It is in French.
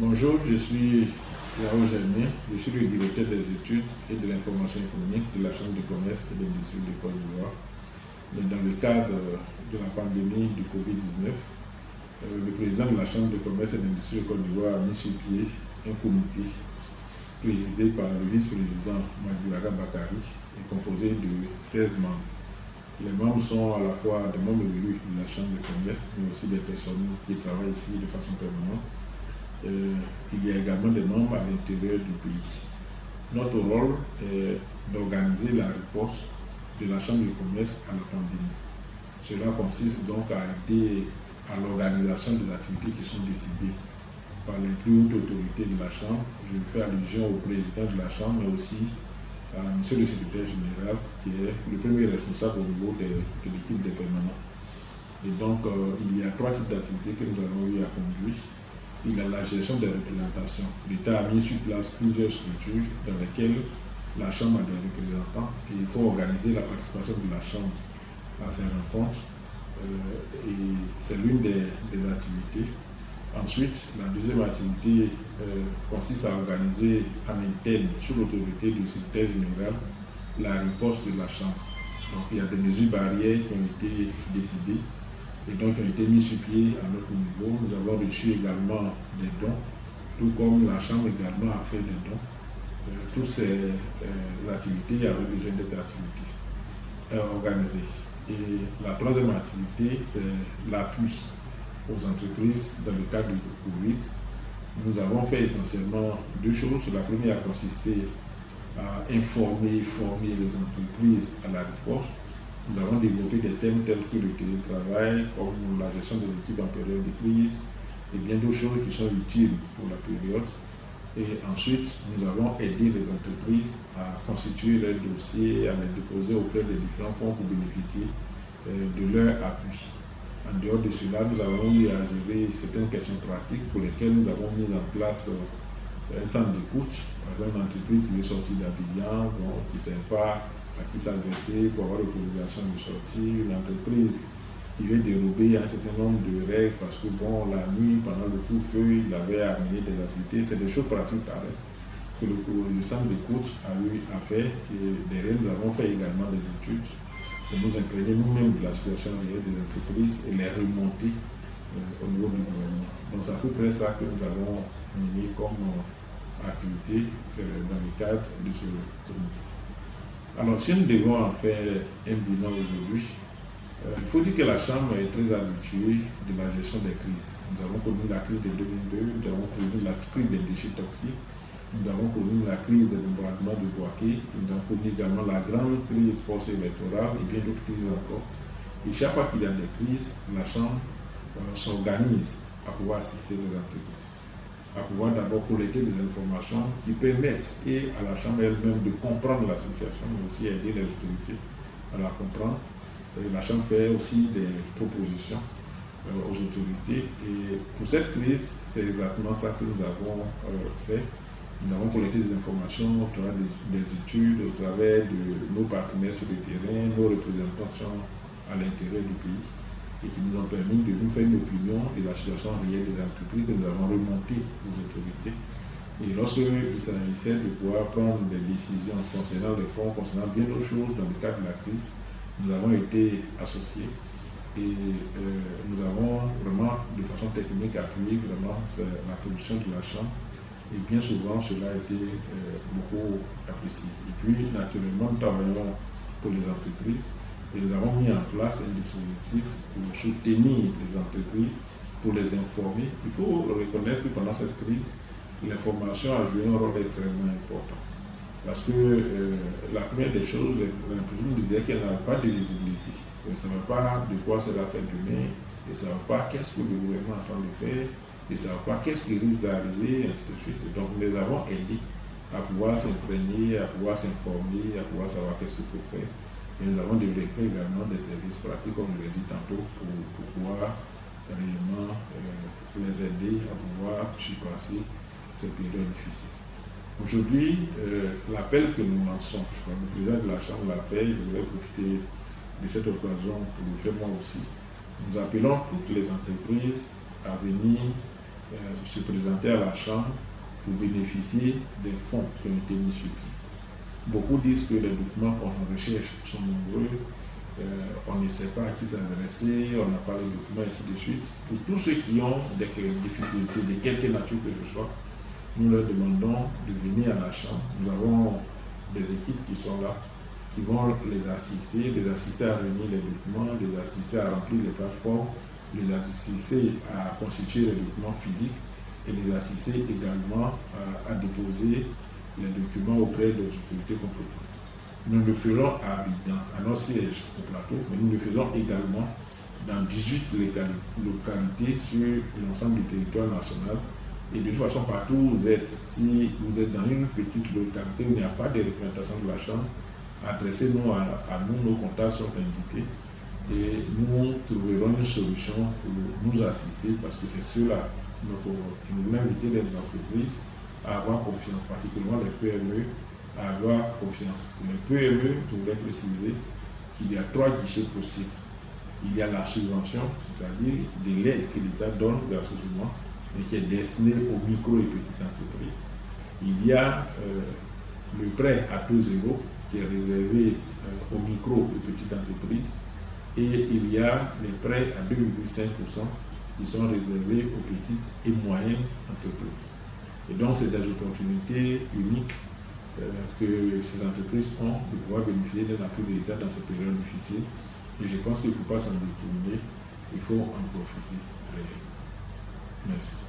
Bonjour, je suis Yao Germain, je suis le directeur des études et de l'information économique de la Chambre de commerce et d'industrie de Côte d'Ivoire. Dans le cadre de la pandémie du Covid-19, le président de la Chambre de commerce et d'industrie de Côte d'Ivoire a mis sur pied un comité présidé par le vice-président Madiwara Bakari et composé de 16 membres. Les membres sont à la fois des membres élus de la Chambre de commerce, mais aussi des personnes qui travaillent ici de façon permanente. Il y a également des membres à l'intérieur du pays. Notre rôle est d'organiser la réponse de la Chambre de commerce à la pandémie. Cela consiste donc à aider à l'organisation des activités qui sont décidées par les plus hautes autorités de la Chambre. Je fais allusion au président de la Chambre, mais aussi à monsieur le secrétaire général, qui est le premier responsable au niveau de l'équipe des permanents. Et donc, il y a 3 types d'activités que nous avons eu à conduire. Il y a la gestion des représentations. L'État a mis sur place plusieurs structures dans lesquelles la Chambre a des représentants et il faut organiser la participation de la Chambre à ces rencontres. Et c'est l'une des activités. Ensuite, la deuxième activité consiste à organiser en interne, sous l'autorité du secrétaire général, la riposte de la Chambre. Donc il y a des mesures barrières qui ont été décidées et donc qui ont été mises sur pied à notre niveau. Nous avons reçu également des dons, tout comme la Chambre également a fait des dons. Toutes ces activités avaient besoin d'être organisées. Et la troisième activité, c'est l'appui aux entreprises dans le cadre du Covid. Nous avons fait essentiellement 2 choses. La première a consisté à informer et former les entreprises à la riposte. Nous avons développé des thèmes tels que le télétravail, comme la gestion des équipes en période de crise et bien d'autres choses qui sont utiles pour la période. Et ensuite, nous avons aidé les entreprises à constituer leurs dossiers, à les déposer auprès des différents fonds pour bénéficier de leur appui. En dehors de cela, nous avons eu à gérer certaines questions pratiques pour lesquelles nous avons mis en place un centre d'écoute. Par exemple, une entreprise qui est sortie d'Abidjan, qui ne sait pas à qui s'adresser pour avoir l'autorisation de sortir, une entreprise qui veut dérober un certain nombre de règles parce que la nuit, pendant le coup-feu, il avait amené des activités. C'est des choses pratiques pareilles que le centre d'écoute a eu à faire. Et derrière, nous avons fait également des études pour nous imprégner nous-mêmes de la situation réelle des entreprises et les remonter au niveau du gouvernement. Donc c'est à peu près ça que nous avons mené comme activité dans le cadre de ce comité. Alors si nous devons en faire un bilan aujourd'hui, il faut dire que la Chambre est très habituée de la gestion des crises. Nous avons connu la crise de 2002, nous avons connu la crise des déchets toxiques, nous avons connu la crise des bombardements de Bouaké, nous avons connu également la grande crise post-électorale et bien d'autres crises encore. Et chaque fois qu'il y a des crises, la Chambre s'organise à pouvoir assister les entreprises, à pouvoir d'abord collecter des informations qui permettent et à la Chambre elle-même de comprendre la situation, mais aussi aider les autorités à la comprendre. Et la Chambre fait aussi des propositions aux autorités. Et pour cette crise, c'est exactement ça que nous avons fait. Nous avons collecté des informations au travers des études, au travers de nos partenaires sur le terrain, nos représentations à l'intérieur du pays, et qui nous ont permis de nous faire une opinion de la situation réelle des entreprises que nous avons remontée aux autorités. Et lorsqu'il s'agissait de pouvoir prendre des décisions concernant les fonds, concernant bien d'autres choses dans le cadre de la crise, nous avons été associés et nous avons vraiment de façon technique appuyé vraiment la production de la Chambre. Et bien souvent, cela a été beaucoup apprécié. Et puis, naturellement, nous travaillons pour les entreprises et nous avons mis en place un dispositif pour soutenir les entreprises, pour les informer. Il faut reconnaître que pendant cette crise, l'information a joué un rôle extrêmement important. Parce que la première des choses, l'entreprise nous disait qu'elle n'a pas de visibilité. Elle ne savait pas de quoi cela fait demain, elle ne savait pas qu'est-ce que le gouvernement est en train de faire, ils ne savent pas qu'est-ce qui risque d'arriver, ainsi de suite. Donc nous les avons aidés à pouvoir s'imprégner, à pouvoir s'informer, à pouvoir savoir qu'est-ce qu'il faut faire. Et nous avons développé également des services pratiques, comme je l'ai dit tantôt, pour pouvoir réellement les aider à pouvoir surpasser ces périodes difficiles. Aujourd'hui, l'appel que nous lançons, je crois que le président de la Chambre l'a fait, je voudrais profiter de cette occasion pour le faire moi aussi. Nous appelons toutes les entreprises à venir se présenter à la Chambre pour bénéficier des fonds qui ont été mis sur pied. Beaucoup disent que les documents qu'on recherche sont nombreux, on ne sait pas à qui s'adresser, on n'a pas les documents, ainsi de suite. Pour tous ceux qui ont des difficultés, de quelque nature que ce soit, nous leur demandons de venir à la Chambre. Nous avons des équipes qui sont là, qui vont les assister à réunir les documents, les assister à remplir les plateformes, les assister à constituer les documents physiques et les assister également à déposer les documents auprès des autorités compétentes. Nous le ferons à Abidjan, à nos sièges au plateau, mais nous le faisons également dans 18 localités sur l'ensemble du territoire national. Et de toute façon, partout où vous êtes, si vous êtes dans une petite localité où il n'y a pas de représentation de la Chambre, adressez-nous à nous, nos contacts sont indiqués et nous trouverons une solution pour nous assister parce que c'est cela qui nous invite les entreprises à avoir confiance, particulièrement les PME, à avoir confiance. Pour les PME, je voudrais préciser qu'il y a 3 guichets possibles. Il y a la subvention, c'est-à-dire de l'aide que l'État donne gracieusement, mais qui est destinée aux micro et petites entreprises. Il y a le prêt à taux zéro, qui est réservé aux micro et petites entreprises. Et il y a les prêts à 2,5% qui sont réservés aux petites et moyennes entreprises. Et donc, c'est des opportunités uniques que ces entreprises ont de pouvoir bénéficier d'un appui de l'État dans cette période difficile. Et je pense qu'il ne faut pas s'en détourner, il faut en profiter. Merci.